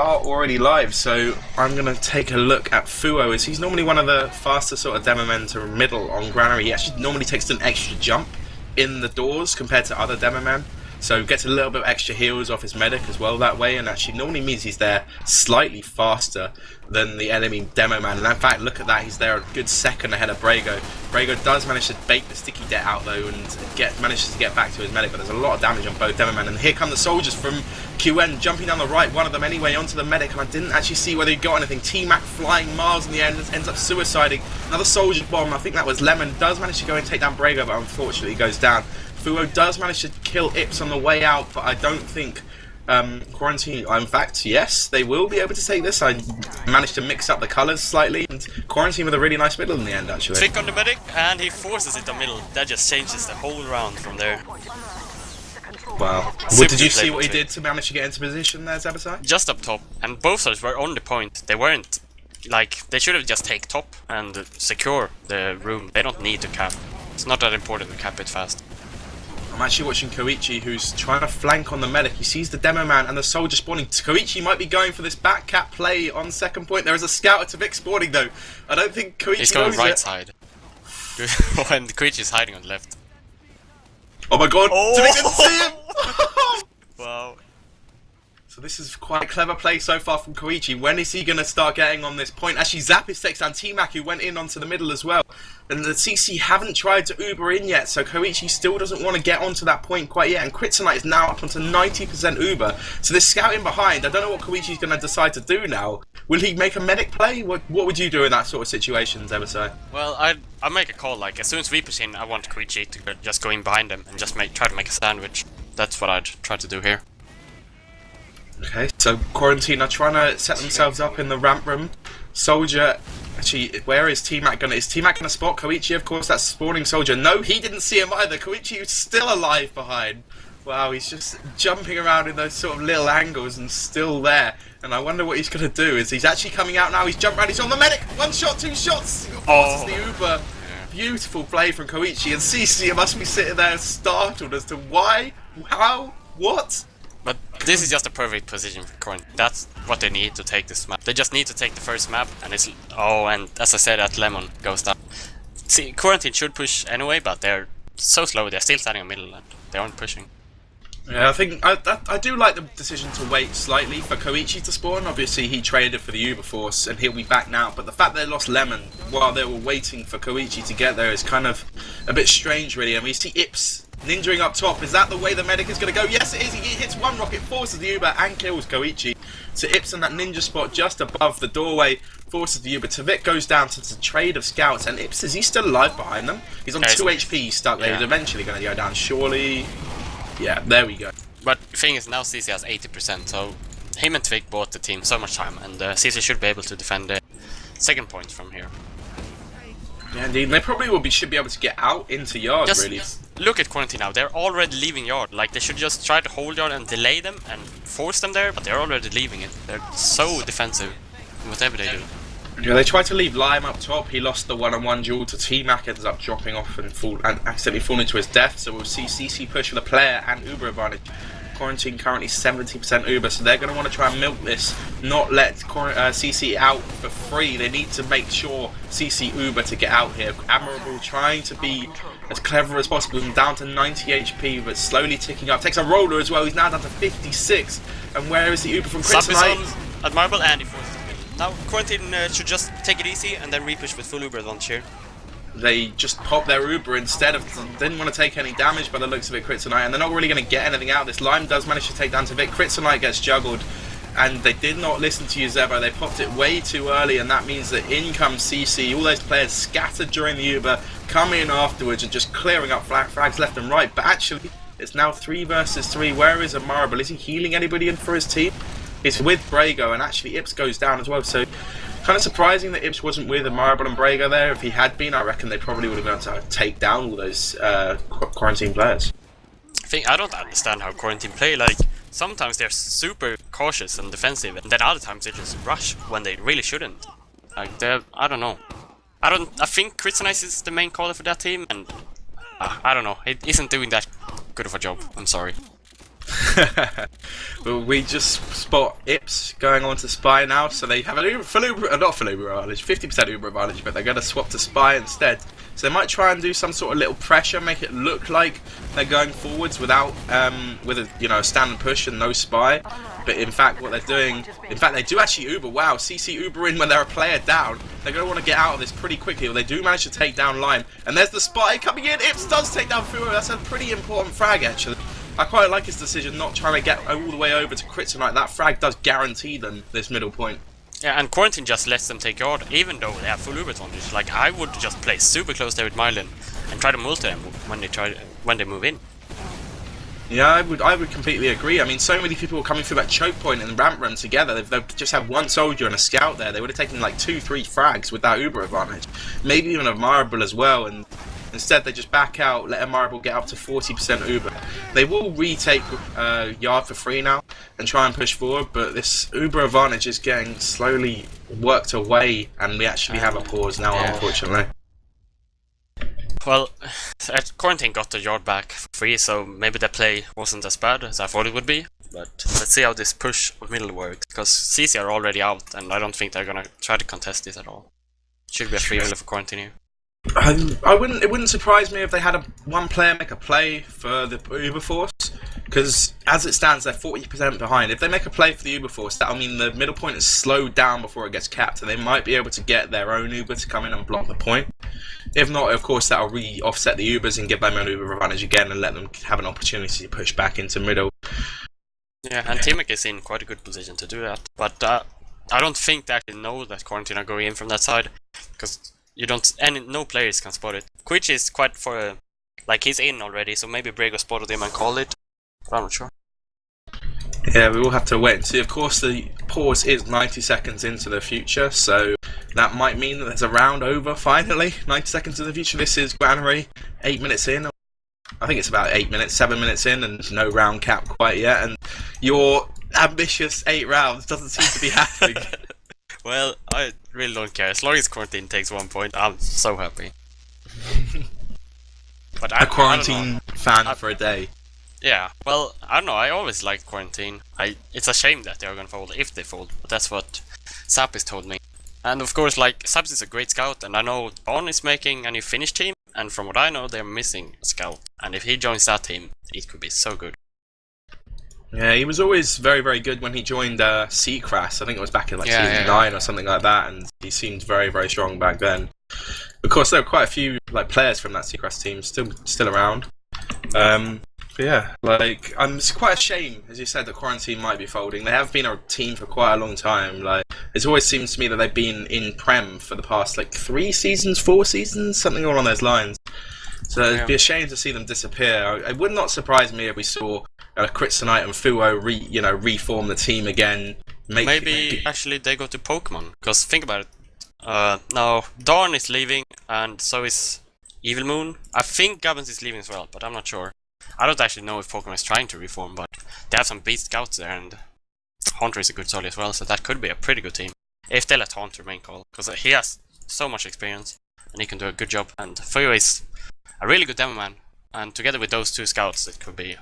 are already live, so I'm going to take a look at Fuo, as he's normally one of the faster sort of demo men to middle on Granary. He actually normally takes an extra jump in the doors compared to other demo men, so gets a little bit of extra heals off his medic as well that way, and actually normally means he's there slightly faster than the enemy demo man. And in fact, look at that, he's there a good second ahead of Brago. Brago does manage to bait the sticky debt out though, and manages to get back to his medic, but there's a lot of damage on both demo men. And here come the soldiers from QN jumping down the right, one of them anyway, onto the medic, and I didn't actually see whether he got anything. T-Mac flying miles in the end, ends up suiciding. Another soldier bomb, I think that was Lemon, does manage to go and take down Brago, but unfortunately goes down. Fuo does manage to kill Ips on the way out, but I don't think Quarantine, in fact, yes, they will be able to take this. I managed to mix up the colours slightly, and Quarantine with a really nice middle in the end, actually. Flick on the medic, and he forces it to middle. That just changes the whole round from there. Wow. Did you see what he did to manage to get into position there, Zabasai? Just up top, and both sides were on the point. They weren't, like, they should have just take top and secure the room. They don't need to cap. It's not that important to cap it fast. I'm actually watching Koichi, who's trying to flank on the medic. He sees the demo man and the soldier spawning. Koichi might be going for this back cap play on second point. There is a scout at Vic spawning though. I don't think Koichi He's going knows right it. side. And Koichi's hiding on the left. Oh my god! Oh! Vic didn't see him! Wow. So this is quite a clever play so far from Koichi. When is he going to start getting on this point? Actually, Zappis takes down T-Mac, who went in onto the middle as well. And the CC haven't tried to Uber in yet, so Koichi still doesn't want to get onto that point quite yet. And Kryptonite is now up onto 90% Uber. So this scout in behind, I don't know what Koichi's going to decide to do now. Will he make a medic play? What would you do in that sort of situation, Zebasai? Well, I'd make a call, like, as soon as we push in, I want Koichi to just go in behind them and just try to make a sandwich. That's what I'd try to do here. Okay, so Quarantine are trying to set themselves up in the ramp room. Soldier, actually, where is T-Mac gonna? Is T-Mac gonna spot Koichi? Of course, that's spawning soldier. No, he didn't see him either. Koichi is still alive behind. Wow, he's just jumping around in those sort of little angles and still there. And I wonder what he's gonna do. Is he's actually coming out now? He's jumped around. He's on the medic. One shot, two shots. Oh, the Uber. Beautiful play from Koichi, and CC must be sitting there startled as to why, how, what. But this is just a perfect position for Quarantine. That's what they need to take this map. They just need to take the first map, and it's... Oh, and as I said, that Lemon goes down. See, Quarantine should push anyway, but they're so slow. They're still standing in the middle, and they aren't pushing. Yeah, I think I do like the decision to wait slightly for Koichi to spawn. Obviously, he traded for the Uber Force, and he'll be back now. But the fact they lost Lemon while they were waiting for Koichi to get there is kind of a bit strange, really. And we see Ips ninjaing up top. Is that the way the medic is going to go? Yes, it is. He hits one rocket, forces the Uber, and kills Koichi. So Ips in that ninja spot just above the doorway forces the Uber. Tavik goes down to the trade of scouts, and Ips, is he still alive behind them? He's on 2 HP, he's stuck there. Yeah. He's eventually going to go down, surely. Yeah, there we go. But the thing is, now CC has 80%, so him and Tvik bought the team so much time, and CC should be able to defend the second point from here. Yeah, indeed. They probably should be able to get out into yard, really. Look at Quarantine now. They're already leaving yard. Like, they should just try to hold yard and delay them and force them there, but they're already leaving it. They're so defensive in whatever they do. Yeah, they tried to leave Lime up top. He lost the one-on-one duel to T-Mac, ends up dropping off and accidentally falling to his death. So we'll see CC push for the player and Uber advantage. Quarantine currently 70% Uber, so they're going to want to try and milk this, not let CC out for free. They need to make sure CC Uber to get out here. Admirable trying to be as clever as possible. He's down to 90 HP, but slowly ticking up. Takes a roller as well. He's now down to 56. And where is the Uber from Kryptonite? Admirable, and he forces it. Now Quarantine should just take it easy and then repush with full Uber launch here. They just pop their Uber instead of... Didn't want to take any damage by the looks of it, Kryptonite, and they're not really going to get anything out of this. Lime does manage to take down to Vic. Kryptonite gets juggled, and they did not listen to Zebo. They popped it way too early, and that means that in comes CC. All those players scattered during the Uber, come in afterwards and just clearing up flags left and right. But actually, it's now 3 versus 3. Where is Amarable? Is he healing anybody in for his team? It's with Brago, and actually Ips goes down as well, so... Kind of surprising that Ips wasn't with Amarable and Brago there. If he had been, I reckon they probably would have been able to take down all those Quarantine players. I don't understand how Quarantine play. Like, sometimes they're super cautious and defensive, and then other times they just rush when they really shouldn't. Like, I don't know. I think Kryptonite is the main caller for that team, and I don't know. It isn't doing that good of a job. I'm sorry. Well, we just spot Ips going on to Spy now, so they have not full Uber advantage, 50% Uber advantage, but they're going to swap to Spy instead. So they might try and do some sort of little pressure, make it look like they're going forwards without, with a standard push and no Spy. But in fact, what they're doing, they do actually Uber. Wow, CC Uber in when they're a player down. They're going to want to get out of this pretty quickly. Well, they do manage to take down Lime, and there's the Spy coming in. Ips does take down Fuo. That's a pretty important frag, actually. I quite like his decision not trying to get all the way over to Kryptonite. That frag does guarantee them this middle point. Yeah, and Quarantine just lets them take yard, even though they have full Uber advantage. Like, I would just play super close there with Mylan and try to multi them when they move in. Yeah, I would completely agree. I mean, so many people were coming through that choke point and ramp run together. They've just had one soldier and a scout there. They would have taken like 2-3 frags with that Uber advantage. Maybe even a Marble as well. And instead, they just back out, let a Marble get up to 40% Uber. They will retake Yard for free now and try and push forward, but this Uber advantage is getting slowly worked away, and we actually have a pause now, unfortunately. Well, Quarantine got the Yard back for free, so maybe the play wasn't as bad as I thought it would be. But let's see how this push middle works, because CC are already out, and I don't think they're gonna try to contest this at all. Should be a free wheel for Quarantine here. It wouldn't surprise me if they had one player make a play for the Uber Force, because as it stands, they're 40% behind. If they make a play for the Uber Force, that'll mean the middle point is slowed down before it gets capped, and they might be able to get their own Uber to come in and block the point. If not, of course, that'll re-offset the Ubers and give them an Uber advantage again and let them have an opportunity to push back into middle. Yeah, and Timek is in quite a good position to do that, but I don't think they actually know that Quarantine are going in from that side, because no players can spot it. Quitch is quite he's in already, so maybe Brago spotted him and called it, but I'm not sure. Yeah, we will have to wait and see. Of course, the pause is 90 seconds into the future, so that might mean that there's a round over finally. 90 seconds in the future. This is Granary, 8 minutes in. I think it's about 8 minutes, 7 minutes in, and no round cap quite yet. And your ambitious 8 rounds doesn't seem to be happening. Well, I really don't care. As long as Quarantine takes 1 point, I'm so happy. But a Quarantine fan for a day. Yeah, well, I don't know, I always liked Quarantine. It's a shame that they are gonna fold, if they fold, but that's what Sapis told me. And of course, Sapis is a great scout, and I know Dawn is making a new Finnish team, and from what I know, they're missing a scout. And if he joins that team, it could be so good. Yeah, he was always very, very good when he joined Seacrass. I think it was back in season 9 or something like that, and he seemed very, very strong back then. Of course, there were quite a few players from that Seacrass team still around. But yeah, it's quite a shame, as you said, that Quarantine might be folding. They have been a team for quite a long time. It always seems to me that they've been in Prem for the past 3 seasons, 4 seasons, something along those lines. So it'd be a shame to see them disappear. It would not surprise me if we saw Kryptonite and Fuo reform the team again. Maybe actually they go to Pokemon, because think about it. Now Dawn is leaving, and so is Evil Moon. I think Gubbins is leaving as well, but I'm not sure. I don't actually know if Pokemon is trying to reform, but they have some beast scouts there, and Haunter is a good soldier as well, so that could be a pretty good team. If they let Haunter main call, because he has so much experience, and he can do a good job, and Fuyo is a really good demo man, and together with those 2 scouts, it could be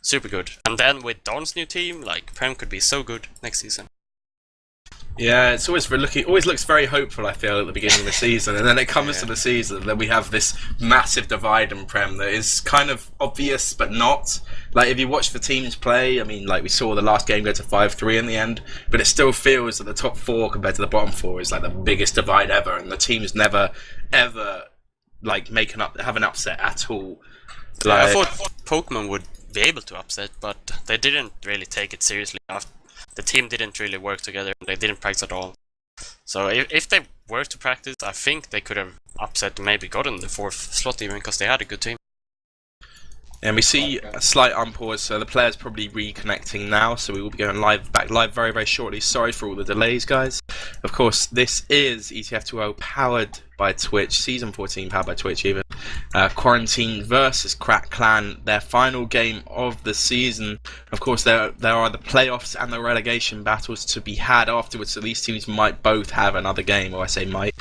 super good. And then with Dawn's new team, Prem could be so good next season. Yeah, it's always looks very hopeful, I feel, at the beginning of the season, and then it comes to the season, then we have this massive divide in Prem that is kind of obvious, but not. If you watch the teams play, I mean, we saw the last game go to 5-3 in the end, but it still feels that the top 4 compared to the bottom 4 is the biggest divide ever, and the teams never, ever, have an upset at all. I thought Pokemon would be able to upset, but they didn't really take it seriously after. The team didn't really work together, they didn't practice at all. So if they were to practice, I think they could have upset, maybe gotten the 4th slot even, because they had a good team. And we see a slight unpause, so the player's probably reconnecting now, so we will be going back live very, very shortly. Sorry for all the delays, guys. Of course, this is ETF2L powered by Twitch, Season 14 powered by Twitch even. Quarantine versus Crack Clan, their final game of the season. Of course, there are the playoffs and the relegation battles to be had afterwards, so these teams might both have another game, or I say might.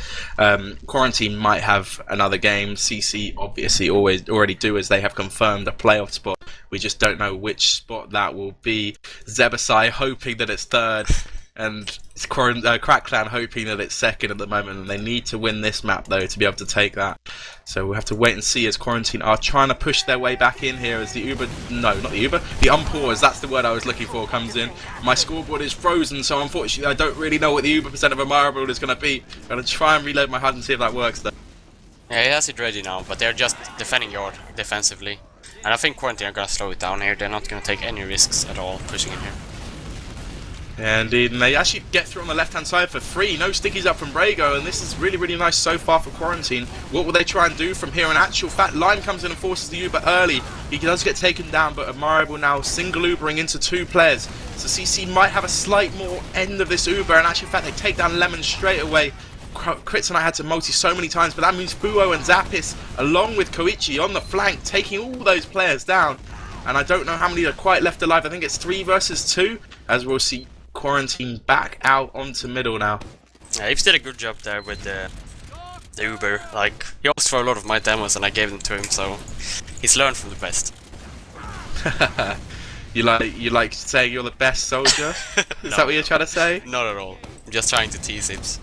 Quarantine might have another game. CC obviously already do, as they have confirmed a playoff spot We just don't know which spot that will be. Zebasai hoping that it's third, and Crack Clan hoping that it's second at the moment, and they need to win this map though to be able to take that. So we'll have to wait and see as Quarantine are trying to push their way back in here as the Uber, no, not the Uber, the unpause, that's the word I was looking for, comes in. My scoreboard is frozen, so unfortunately I don't really know what the Uber percent of a marble is going to be. I'm going to try and reload my HUD and see if that works though. Yeah, he has it ready now, but they're just defending yard defensively. And I think Quarantine are going to slow it down here. They're not going to take any risks at all pushing in here. Yeah, indeed, and they actually get through on the left-hand side for free. No stickies up from Brago, and this is really, really nice so far for Quarantine. What will they try and do from here? In actual fact, Lime comes in and forces the Uber early. He does get taken down, but Amari will now single Ubering into 2 players. So CC might have a slight more end of this Uber, and actual fact, they take down Lemon straight away. Crits and I had to multi so many times, but that means Fuo and Zappis, along with Koichi on the flank, taking all those players down. And I don't know how many are quite left alive. I think it's 3 versus 2, as we'll see Quarantine back out onto middle now. Yeah, Ibs did a good job there with the Uber. Like, he asked for a lot of my demos and I gave them to him, so he's learned from the best. You like saying you're the best soldier? Is that what you're trying to say? Not at all. I'm just trying to tease Ibs.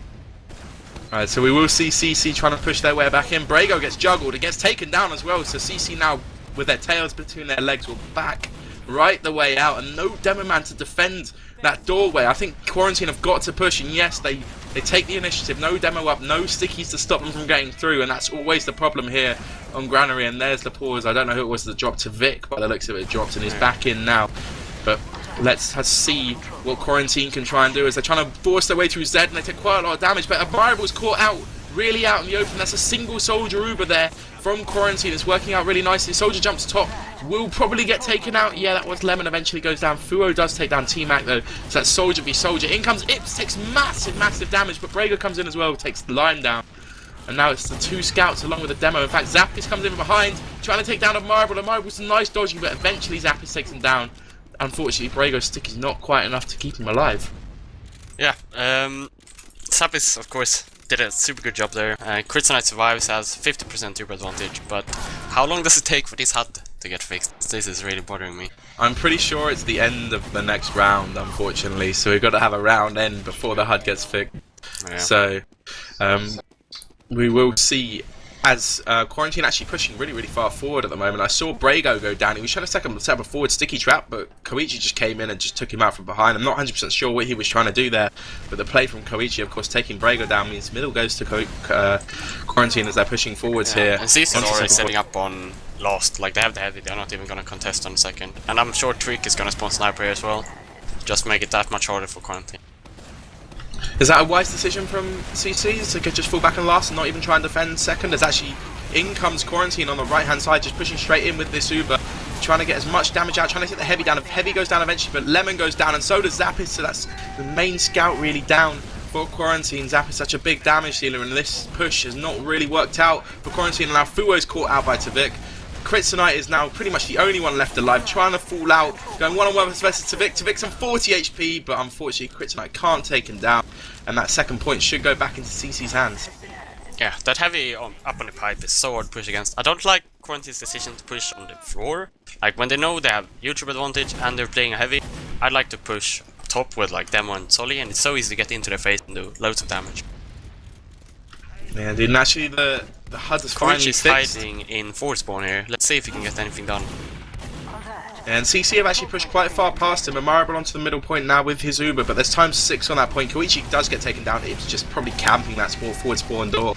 Alright, so we will see CC trying to push their way back in. Brago gets juggled, it gets taken down as well, so CC now, with their tails between their legs, will back right the way out, and no demo man to defend that doorway. I think Quarantine have got to push, and yes, they take the initiative. No demo up, no stickies to stop them from getting through, and that's always the problem here on Granary. And there's the pause. I don't know who it was that dropped to Vic, by the looks of it, dropped and he's back in now. But let's see what Quarantine can try and do as they're trying to force their way through Zed, and they take quite a lot of damage. But Admirable's caught out, really out in the open. That's a single soldier Uber there from Quarantine. It's working out really nicely. Soldier jumps top, will probably get taken out. Yeah, that was Lemon, eventually goes down. Fuo does take down T-Mac though, so that's soldier v soldier. In comes Ips, takes massive damage, but Brago comes in as well, takes the line down. And now it's the 2 scouts along with the demo. In fact, Zappis comes in from behind, trying to take down a Marble. And Marble's a nice dodging, but eventually Zappis takes him down. Unfortunately, Brago's stick is not quite enough to keep him alive. Yeah, Zappis, of course, did a super good job there. Kryptonite survives, has 50% Uber advantage, but how long does it take for this HUD to get fixed? This is really bothering me. I'm pretty sure it's the end of the next round, unfortunately, so we've got to have a round end before the HUD gets fixed. Yeah. So, we will see as Quarantine actually pushing really far forward at the moment. I saw Brago go down. He was trying to set up a forward sticky trap, but Koichi just came in and just took him out from behind. I'm not 100% sure what he was trying to do there, but the play from Koichi, of course, taking Brago down means middle goes to Quarantine as they're pushing forwards here. And CC is already setting up on last. Like, they have the heavy, they're not even going to contest on the second. And I'm sure Trick is going to spawn sniper here as well. Just make it that much harder for Quarantine. Is that a wise decision from CC to just fall back and last and not even try and defend second? As actually in comes Quarantine on the right hand side, just pushing straight in with this Uber, trying to get as much damage out, trying to get the heavy down. If heavy goes down eventually, but Lemon goes down and so does Zappis, so that's the main scout really down for Quarantine. Zappis such a big damage dealer, and this push has not really worked out for Quarantine, and now Fuo's caught out by Tavik. Kryptonite is now pretty much the only one left alive, trying to fall out, going one-on-one versus Tavik. Tavik's on 40 HP, but unfortunately Kryptonite can't take him down, and that second point should go back into CC's hands. Yeah, that heavy up on the pipe is so hard to push against. I don't like Quarantine's decision to push on the floor. Like, when they know they have YouTube advantage and they're playing a heavy, I'd like to push top with like Demo and Solly, and it's so easy to get into their face and do loads of damage. Yeah, dude, and actually the HUD is finally is fixed. hiding in forward spawn here. Let's see if he can get anything done. And CC have actually pushed quite far past him. Marable onto the middle point now with his Uber, but there's ×6 on that point. Koichi does get taken down. It's just probably camping that forward spawn door.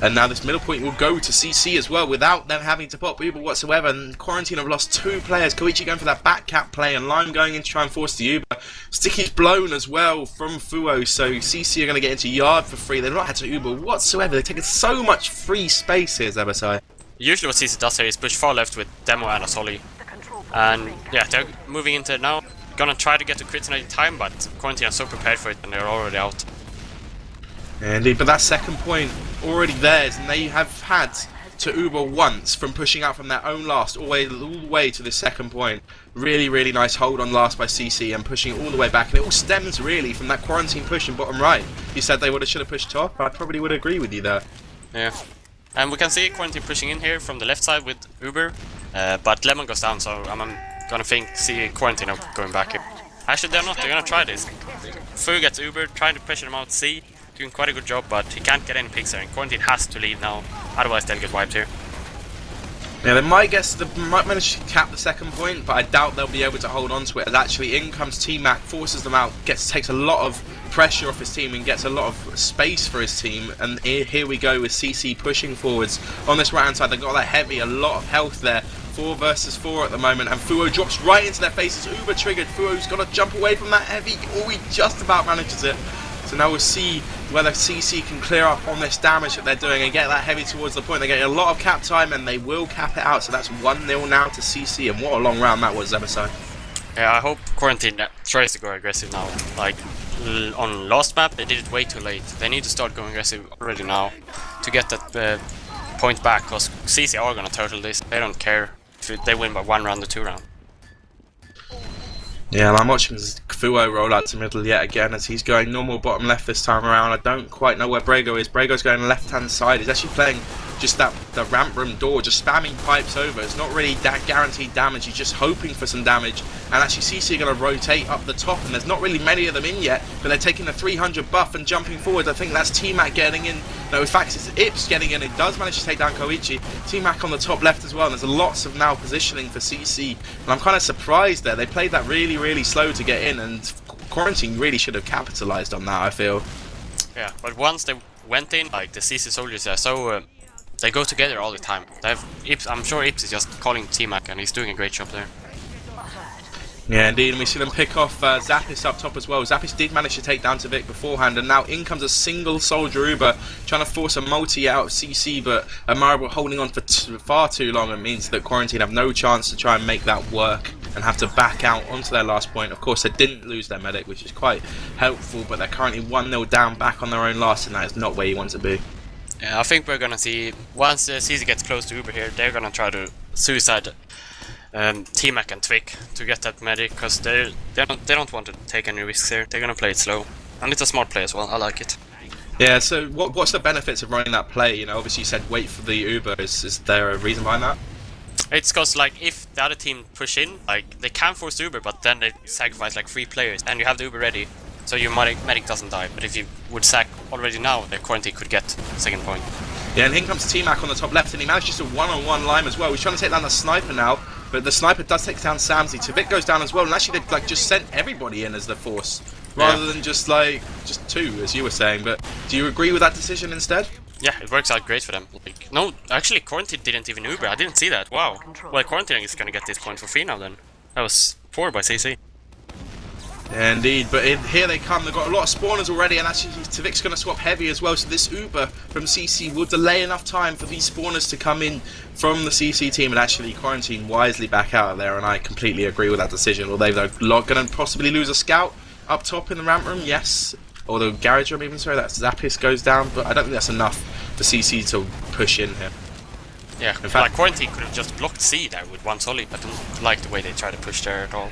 And now this middle point will go to CC as well without them having to pop Uber whatsoever. And Quarantine have lost 2 players. Koichi going for that back cap play and Lime going in to try and force the Uber. Sticky's blown as well from Fuo, so CC are going to get into yard for free. They've not had to Uber whatsoever. They've taken so much free space here, Zebasai. Usually what CC does here is push far left with Demo and a Solly. And yeah, they're moving into it now. Gonna try to get to Kryptonite in time, but Quarantine are so prepared for it and they're already out. Indeed, but that second point already theirs, and they have had to Uber once from pushing out from their own last all the way to the second point. Really nice hold on last by CC and pushing it all the way back, and it all stems really from that Quarantine push in bottom right. You said they should have pushed top. I probably would agree with you there. Yeah. And we can see Quarantine pushing in here from the left side with Uber. But Lemon goes down, so I'm gonna see Quarantine going back here. Actually, they're not. They're gonna try this. Fu gets Uber, trying to pressure him out C, doing quite a good job, but he can't get any picks there, and Quarantine has to leave now, otherwise they'll get wiped here. Yeah, they might manage to cap the second point, but I doubt they'll be able to hold on to it. As actually, in comes T-Mac, forces them out, takes a lot of pressure off his team and gets a lot of space for his team. And here we go with CC pushing forwards on this right hand side. They've got that heavy, a lot of health there. 4 versus 4 at the moment, and Fuo drops right into their faces. Uber triggered. Fuo's got to jump away from that heavy. Oh, he just about manages it. So now we'll see whether CC can clear up on this damage that they're doing and get that heavy towards the point. They're getting a lot of cap time, and they will cap it out. So that's 1-0 now to CC, and what a long round that was, Emerson. Yeah, I hope Quarantine tries to go aggressive now. Like, on last map, they did it way too late. They need to start going aggressive already now to get that point back, because CC are gonna turtle this. They don't care if they win by 1 round or 2 round. Yeah, and I'm watching Fuo roll out to middle yet again as he's going normal bottom left this time around. I don't quite know where Brago is. Brago's going left hand side. He's actually playing just the ramp room door, just spamming pipes over. It's not really that guaranteed damage. He's just hoping for some damage. And actually CC are going to rotate up the top, and there's not really many of them in yet, but they're taking the 300 buff and jumping forward. I think that's T-Mac getting in. No, in fact it's Ips getting in. It does manage to take down Koichi. T-Mac on the top left as well, and there's lots of now positioning for CC. And I'm kind of surprised there. They played that really slow to get in, and Quarantine really should have capitalized on that, I feel. Yeah, but once they went in, like the CC soldiers are so they go together all the time. They have Ips, I'm sure Ips is just calling T-Mac, and he's doing a great job there. Yeah, indeed, and we see them pick off Zappis up top as well. Zappis did manage to take down Tvik beforehand, and now in comes a single soldier Uber, trying to force a multi out of CC, but Marble holding on for far too long. It means that Quarantine have no chance to try and make that work and have to back out onto their last point. Of course, they didn't lose their medic, which is quite helpful, but they're currently 1-0 down back on their own last, and that is not where you want to be. Yeah, I think we're gonna see, once CC gets close to Uber here, they're gonna try to suicide T-Mac and Tvik to get that medic, because they don't want to take any risks here. They're gonna play it slow, and it's a smart play as well. I like it. Yeah. So what's the benefits of running that play? You know, obviously you said wait for the Uber. Is there a reason behind that? It's because like if the other team push in, like they can force the Uber, but then they sacrifice like 3 players, and you have the Uber ready, so your medic doesn't die. But if you would sack already now, the Quarantine could get second point. Yeah, and in comes T-Mac on the top left, and he managed just a one-on-one Lime as well. He's trying to take down the sniper now, but the sniper does take down Samsy. Tvik goes down as well, and actually they've like just sent everybody in as the force, rather than just 2, as you were saying. But do you agree with that decision instead? Yeah, it works out great for them. Like, no, actually Quarantine didn't even Uber. I didn't see that. Wow. Well, Quarantine is gonna get this point for free now then. That was 4 by CC. Yeah, indeed, but here they come. They've got a lot of spawners already, and actually Tvik's going to swap heavy as well, so this Uber from CC will delay enough time for these spawners to come in from the CC team and actually Quarantine wisely back out of there, and I completely agree with that decision. Although they're going to possibly lose a scout up top in the ramp room, yes, or the garage room even, sorry, that Zappis goes down, but I don't think that's enough for CC to push in here. Yeah, in fact, like Quarantine could have just blocked C there with 1 solid. I don't like the way they try to push there at all.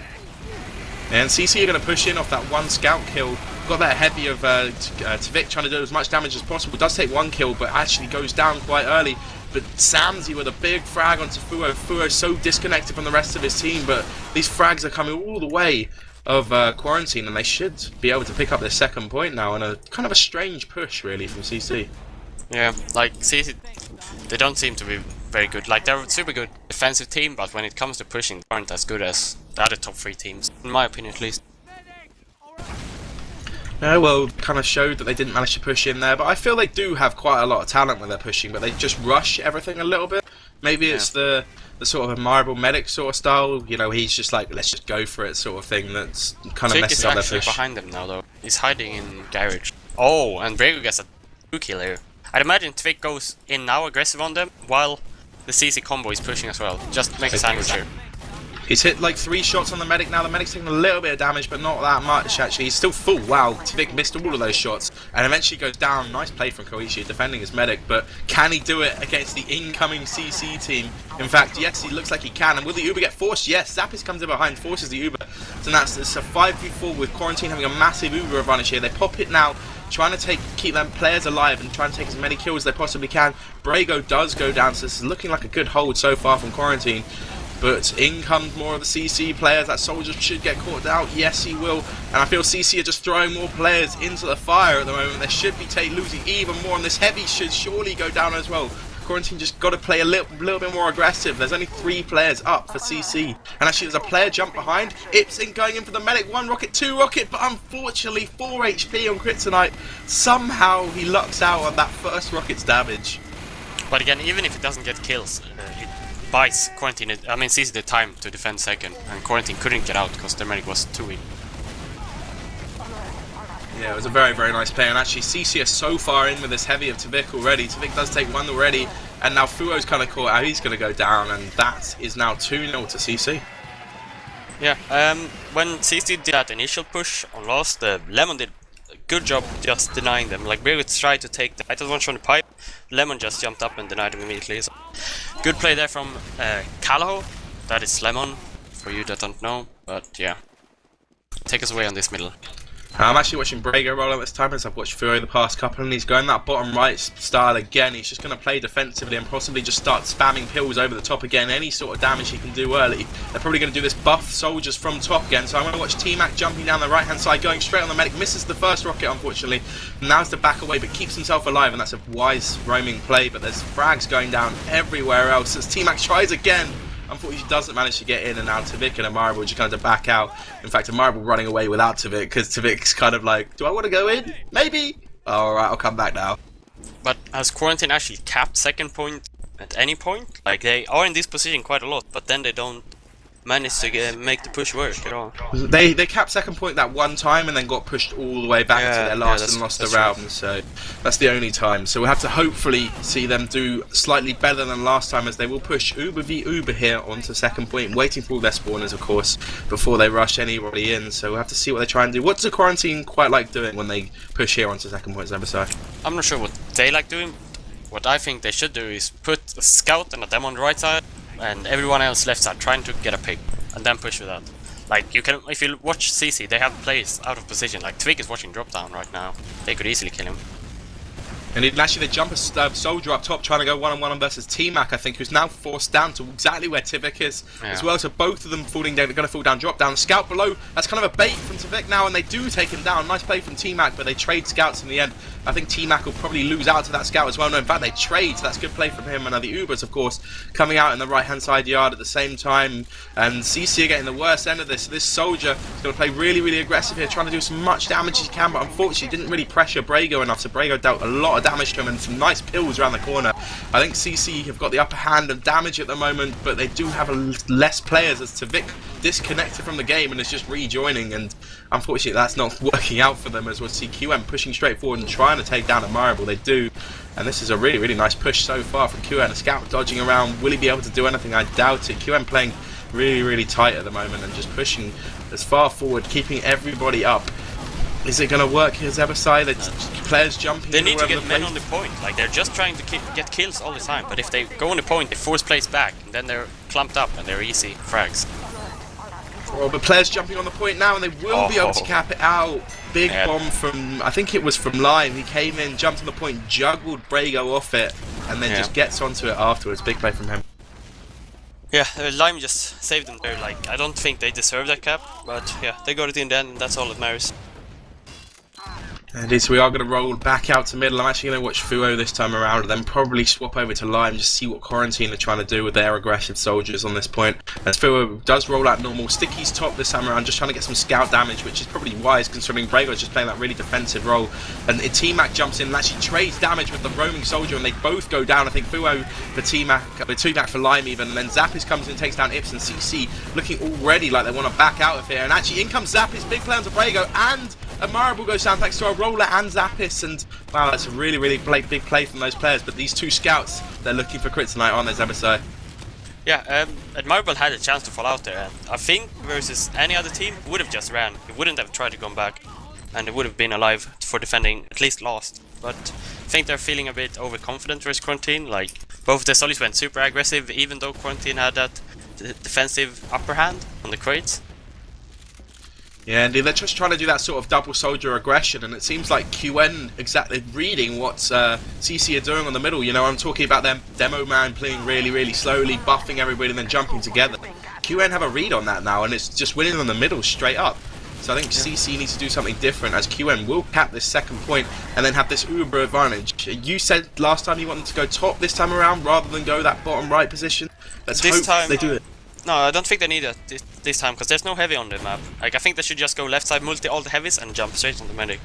And CC are going to push in off that 1 scout kill. Got that heavy of Tvik trying to do as much damage as possible. Does take 1 kill, but actually goes down quite early. But Samsy with a big frag onto Fuo. Fuo's so disconnected from the rest of his team, but these frags are coming all the way of Quarantine, and they should be able to pick up their second point now, and a kind of a strange push really from CC. Yeah, like CC, they don't seem to be very good. Like they're a super good defensive team, but when it comes to pushing, they aren't as good as the other top 3 teams, in my opinion at least. Yeah, well, kind of showed that they didn't manage to push in there, but I feel they do have quite a lot of talent when they're pushing, but they just rush everything a little bit. Maybe it's the sort of a Marble medic sort of style, you know, he's just like, let's just go for it sort of thing, that's kind of messes up their push. Tvik is actually behind them now though. He's hiding in garage. Oh, and Brago gets a 2 kill here. I'd imagine Tvik goes in now aggressive on them, while the CC combo is pushing as well. Just make a sandwich here. He's hit like 3 shots on the medic now. The medic's taking a little bit of damage, but not that much actually. He's still full. Wow, Tvik missed all of those shots and eventually goes down. Nice play from Koichi defending his medic, but can he do it against the incoming CC team? In fact, yes, he looks like he can. And will the Uber get forced? Yes, Zappis comes in behind, forces the Uber. So that's it's a 5v4 with Quarantine having a massive Uber advantage here. They pop it now, trying to keep them players alive and trying to take as many kills as they possibly can. Brago does go down, so this is looking like a good hold so far from Quarantine. But in comes more of the CC players. That soldier should get caught out. Yes, he will. And I feel CC are just throwing more players into the fire at the moment. They should be losing even more, and this heavy should surely go down as well. Quarantine just got to play a little bit more aggressive. There's only 3 players up for CC. And actually there's a player jump behind. Ipsin going in for the medic. 1 rocket, 2 rocket, but unfortunately 4 HP on Kryptonite. Somehow he lucks out on that first rocket's damage. But again, even if it doesn't get kills, it buys Quarantine, I mean CC the time to defend second, and Quarantine couldn't get out because their medic was too weak. Yeah, it was a very, very nice play, and actually CC are so far in with this heavy of Tvik already. Tvik does take 1 already, and now Fuo's kind of caught out. He's going to go down, and that is now 2-0 to CC. Yeah, when CC did that initial push on Lost, Lemon did a good job just denying them. Like, Briggs tried to take the item launch on the pipe, Lemon just jumped up and denied him immediately. So, good play there from Calaho. That is Lemon, for you that don't know, but yeah. Take us away on this middle. I'm actually watching Brago roll at this time, as I've watched Fury the past couple, and he's going that bottom right style again. He's just going to play defensively and possibly just start spamming pills over the top again. Any sort of damage he can do early. They're probably going to do this buff soldiers from top again, so I'm going to watch T-Mac jumping down the right hand side, going straight on the medic. Misses the first rocket, unfortunately. Now has to back away, but keeps himself alive, and that's a wise roaming play. But there's frags going down everywhere else as T-Mac tries again. Unfortunately, he doesn't manage to get in, and now Tvik and Amarable just kind of back out. In fact, Amarable running away without Tvik, because Tvik's kind of like, do I want to go in? Maybe? Alright, I'll come back now. But has Quarantine actually capped second point at any point? Like, they are in this position quite a lot, but then they don't manage to make the push work at all. They capped second point that one time and then got pushed all the way back to their last and lost the round, so that's the only time. So we'll have to hopefully see them do slightly better than last time, as they will push Uber v Uber here onto second point, waiting for all their spawners, of course, before they rush anybody in. So we'll have to see what they try and do. What does the Quarantine quite like doing when they push here onto second point, Zebasai? I'm not sure what they like doing. What I think they should do is put a scout and a demo on the right side, and everyone else left side trying to get a pick, and then push with that. Like, you can, if you watch CC, they have plays out of position. Like, Tvik is watching drop down right now. They could easily kill him. And actually they jump a soldier up top, trying to go one-on-one versus T-Mac, I think, who's now forced down to exactly where Tvik is as well. So both of them falling down, they're going to fall down, drop down. Scout below, that's kind of a bait from Tvik now, and they do take him down. Nice play from T-Mac, but they trade scouts in the end. I think T-Mac will probably lose out to that scout as well. No, in fact, they trade, so that's good play from him. And the Ubers, of course, coming out in the right-hand side yard at the same time. And CC are getting the worst end of this. This soldier is going to play really, really aggressive here, trying to do as much damage as he can, but unfortunately didn't really pressure Brago enough, so Brago dealt a lot of damage to him and some nice pills around the corner. I think CC have got the upper hand of damage at the moment, but they do have less players, as Tvik disconnected from the game and is just rejoining, and unfortunately that's not working out for them, as we'll see QM pushing straight forward and trying to take down Admirable. They do, and this is a really, really nice push so far from QM. A scout dodging around. Will he be able to do anything? I doubt it. QM playing really, really tight at the moment and just pushing as far forward, keeping everybody up. Is it going to work here, Zebasai? The players jumping. They need to get men on the point. Like, they're just trying to get kills all the time. But if they go on the point, they force plays back, and then they're clumped up and they're easy frags. Oh, but players jumping on the point now, and they will be able to cap it out. Big bomb from, I think it was from Lime. He came in, jumped on the point, juggled Brago off it, and then just gets onto it afterwards. Big play from him. Yeah, Lime just saved them there. Like, I don't think they deserve that cap, but yeah, they got it in the end, and that's all that matters. Indeed, so we are going to roll back out to middle. I'm actually going to watch Fuo this time around, and then probably swap over to Lime, just see what Quarantine are trying to do with their aggressive soldiers on this point. As Fuo does roll out normal, Sticky's top this time around, just trying to get some scout damage, which is probably wise considering Brago's just playing that really defensive role. And T-Mac jumps in and actually trades damage with the roaming soldier, and they both go down. I think Fuo for T-Mac, T-Mac for Lime even, and then Zappis comes in and takes down Ips, and CC looking already like they want to back out of here. And actually in comes Zappis, big play onto Brago, and Admirable goes down thanks to a roller and Zappis, and wow, that's a really, really big play from those players. But these two scouts, they're looking for Kryptonite on this episode. Yeah, Admirable had a chance to fall out there, and I think versus any other team would have just ran. He wouldn't have tried to come back, and they would have been alive for defending at least last. But I think they're feeling a bit overconfident versus Quarantine. Like, both the Solis went super aggressive, even though Quarantine had that defensive upper hand on the crates. Yeah, and they're just trying to do that sort of double soldier aggression, and it seems like QN exactly reading what CC are doing on the middle. You know, I'm talking about them demo man playing really, really slowly, buffing everybody, and then jumping together. QN have a read on that now, and it's just winning on the middle straight up. So I think CC needs to do something different, as QN will cap this second point and then have this uber advantage. You said last time you wanted to go top this time around rather than go that bottom right position. Let's hope they do it. No, I don't think they need it this time, because there's no heavy on the map. Like, I think they should just go left side, multi all the heavies, and jump straight on the medic.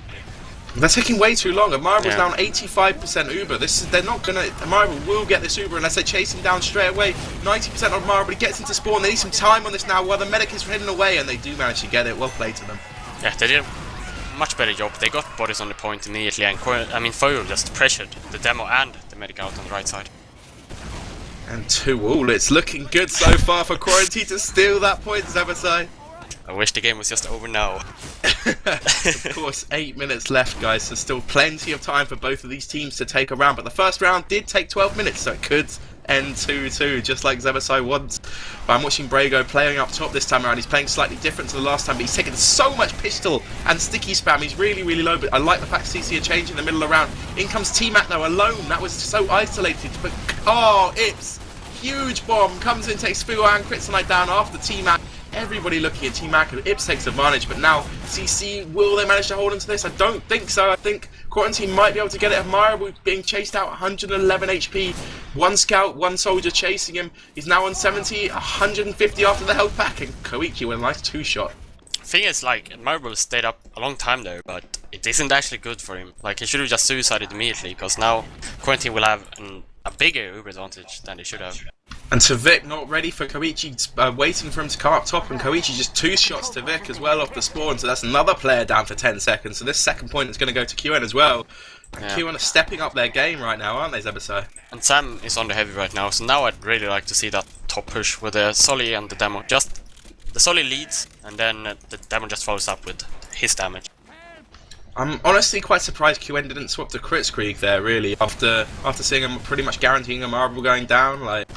They're taking way too long. Marible's down 85% Uber. They're not gonna. Marble will get this Uber unless they chase him down straight away. 90% on Marble. He gets into spawn. They need some time on this now while the medic is heading away, and they do manage to get it. Well played to them. Yeah, they did a much better job. They got bodies on the point immediately, and Foil just pressured the demo and the medic out on the right side. And 2-all. It's looking good so far for Quarantine to steal that point, Zebasai. I wish the game was just over now. Of course, 8 minutes left, guys, so still plenty of time for both of these teams to take a round. But the first round did take 12 minutes, so it could end 2-2, just like Zebasai wants. But I'm watching Brago playing up top this time around. He's playing slightly different to the last time, but he's taken so much pistol and sticky spam. He's really, really low, but I like the fact CC are changing the middle of the round. In comes T-Mac, though, alone. That was so isolated. But, oh, Ips. Huge bomb. Comes in, takes Fu and Kryptonite down after T-Mac. Everybody looking at T-Mac, and Ips takes advantage, but now CC, will they manage to hold into this? I don't think so. I think Quarantine might be able to get it. Admirable being chased out, 111 HP, one scout, one soldier chasing him. He's now on 70, 150 after the health pack, and Koichi with a nice 2-shot. Thing is, like, Admirable stayed up a long time there, but it isn't actually good for him. Like, he should have just suicided immediately, because now Quarantine will have a bigger Uber advantage than they should have. And to Vic, not ready for Koichi, waiting for him to come up top, and Koichi just 2 shots to Vic as well off the spawn, so that's another player down for 10 seconds, so this second point is going to go to QN as well. And QN are stepping up their game right now, aren't they, Zebasai? And Sam is on the heavy right now, so now I'd really like to see that top push with the Solly and the demo. Just the Solly leads, and then the demo just follows up with his damage. I'm honestly quite surprised QN didn't swap to Kritzkrieg there, really, after seeing him pretty much guaranteeing a Marble going down. Like,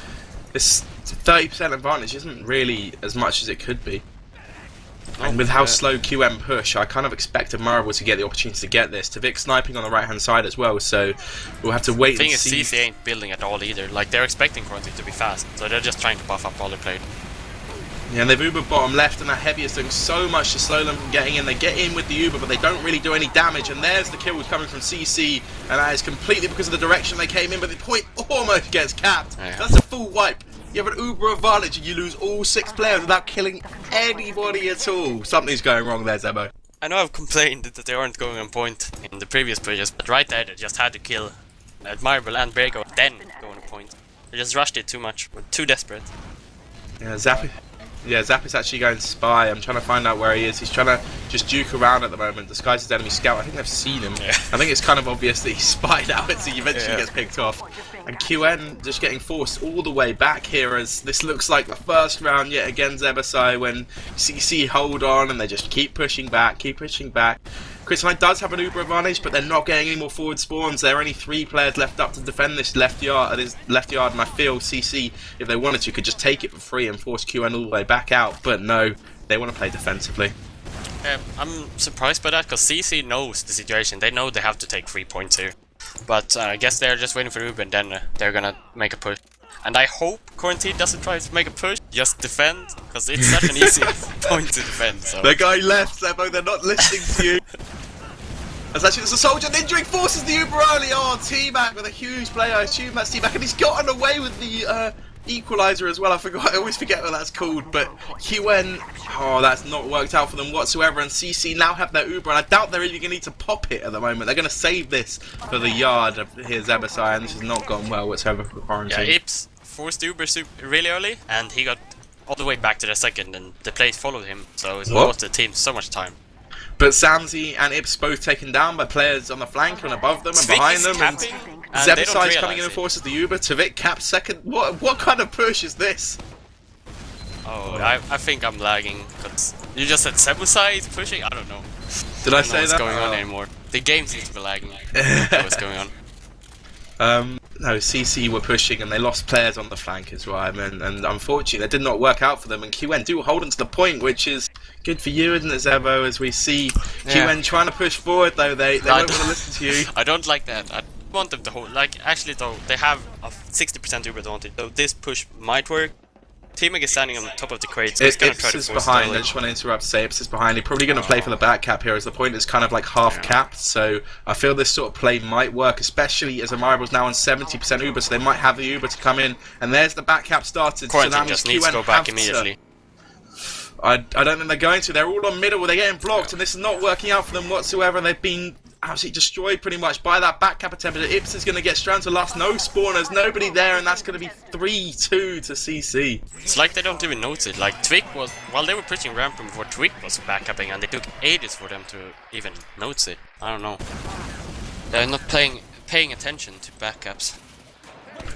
this 30% advantage isn't really as much as it could be. And with how slow QN push, I kind of expected Marble to get the opportunity to get this. To Vic sniping on the right-hand side as well, so we'll have to wait and see. The thing is, CC ain't building at all either. Like, they're expecting Quarantine to be fast, so they're just trying to buff up all they played. Yeah, and they've Uber bottom left, and that heavy is doing so much to slow them from getting in. They get in with the Uber, but they don't really do any damage, and there's the kills coming from CC, and that is completely because of the direction they came in, but the point almost gets capped. Yeah. That's a full wipe. You have an Uber advantage, and you lose all 6 players without killing anybody at all. Something's going wrong there, Zebo. I know I've complained that they aren't going on point in the previous pushes, but right there they just had to kill Admirable and Brago, then go on a point. They just rushed it too much, were too desperate. Yeah, Zap is actually going to spy. I'm trying to find out where he is. He's trying to just duke around at the moment, disguise his enemy scout. I think they've seen him. Yeah. I think it's kind of obvious that he's spied out, so he eventually gets picked off. And QN just getting forced all the way back here, as this looks like the first round yet again, Zebasai, when CC hold on and they just keep pushing back, Kryptonite does have an Uber advantage, but they're not getting any more forward spawns. There are only 3 players left up to defend this left yard, and I feel CC, if they wanted to, could just take it for free and force QN all the way back out. But no, they want to play defensively. I'm surprised by that, because CC knows the situation. They know they have to take 3 points here. But I guess they're just waiting for Uber, and then they're gonna make a push. And I hope Quarantine doesn't try to make a push, just defend, because it's such an easy point to defend. So. The guy left, Zebo, they're not listening to you. As actually there's a soldier ninjaing forces the Uber early on. T-Mac with a huge play, I assume that's T-Mac, and he's gotten away with the equalizer as well. I always forget what that's called, but QN, that's not worked out for them whatsoever, and CC now have their Uber, and I doubt they're even going to need to pop it at the moment. They're going to save this for the yard of his Zebasai, and this has not gone well whatsoever for Quarantine. Yeah, Ips forced Uber really early, and he got all the way back to the second, and the plays followed him, so it lost the team so much time. But Samsy and Ips both taken down by players on the flank and above them and behind them. And Zebasai is coming in and forces the Uber. Tavik caps second. What kind of push is this? Oh, I think I'm lagging. Cause you just said Zebasai is pushing? I don't know. Did I say that? What's going on anymore? The game seems to be lagging. What's going on? No, CC were pushing and they lost players on the flank as well. I mean, and unfortunately, that did not work out for them. And QN do hold on to the point, which is good for you, isn't it, Zebo? As we see QN trying to push forward, though they won't want to listen to you. I don't like that. I want them to hold. Like, actually, though, they have a 60% Uber advantage. So this push might work. Teaming is standing on the top of the crate, so he's gonna try to force behind. I just want to interrupt. Say Ips is behind. He's probably going to play for the back cap here, as the point is kind of like half capped. So I feel this sort of play might work, especially as Amarible's now on 70% Uber, so they might have the Uber to come in. And there's the back cap started. Quarantine so just needs to go back immediately. I don't think they're going to. They're all on middle. They're getting blocked, and this is not working out for them whatsoever. They've been absolutely destroyed pretty much by that back cap attempt. Ips is going to get stranded to last. No spawners, nobody there, and that's going to be 3-2 to CC. It's like they don't even notice it. Like Twig was, while they were pushing ramp before Twig was backcapping, and it took ages for them to even notice it. I don't know. They're not paying attention to backcaps.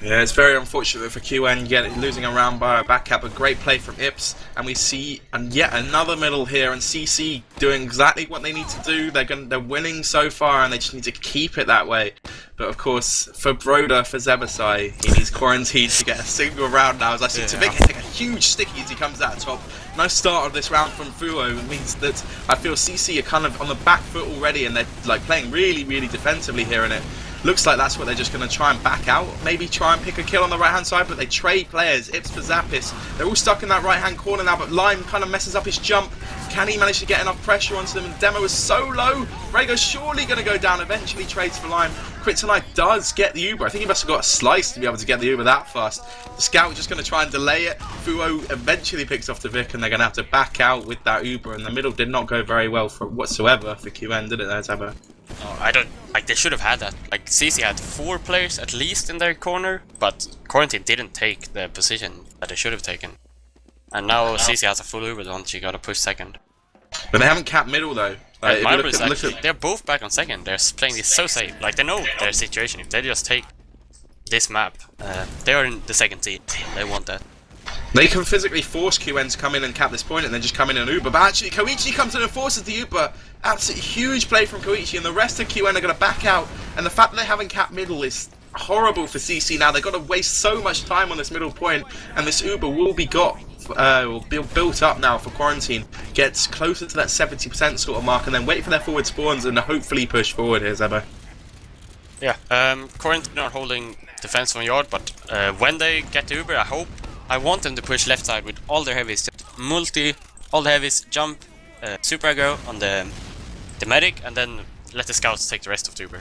Yeah, it's very unfortunate for QN losing a round by a back cap. A great play from Ips, and we see yet another middle here, and CC doing exactly what they need to do. They're winning so far, and they just need to keep it that way. But of course, for Broda, for Zebasai, he needs Quarantine to get a single round now. As I see Tvik hitting a huge sticky as he comes out top. Nice start of this round from Fuo. It means that I feel CC are kind of on the back foot already, and they're like playing really, really defensively here, and it looks like that's what they're just going to try and back out. Maybe try and pick a kill on the right-hand side, but they trade players. Ips for Zappis. They're all stuck in that right-hand corner now, but Lime kind of messes up his jump. Can he manage to get enough pressure onto them? And Demo is so low. Rhaego's surely going to go down. Eventually trades for Lime. Kryptonite does get the Uber. I think he must have got a slice to be able to get the Uber that fast. The Scout is just going to try and delay it. Fuo eventually picks off the Vic, and they're going to have to back out with that Uber. And the middle did not go very well whatsoever for QN, did it there, Tabo? No, I don't. Like, they should have had that. Like, CC had 4 players at least in their corner, but Quarantine didn't take the position that they should have taken. And now CC has a full Uber launch, you gotta push second. But they haven't capped middle though. Like, they're both back on second. They're playing this so safe. Like, they know their situation. If they just take this map, they are in the second seed. They want that. They can physically force QN to come in and cap this point and then just come in and Uber. But actually, Koichi comes in and forces the Uber. Absolutely huge play from Koichi, and the rest of QN are going to back out. And the fact that they haven't capped middle is horrible for CC now. They've got to waste so much time on this middle point, and this Uber will be built up now for Quarantine. Gets closer to that 70% sort of mark, and then wait for their forward spawns and hopefully push forward here, Zebo. Yeah, Quarantine are holding defense from yard, but when they get the Uber, I want them to push left side with all their heavies. All the heavies, jump, super aggro on the medic, and then let the scouts take the rest of the Uber.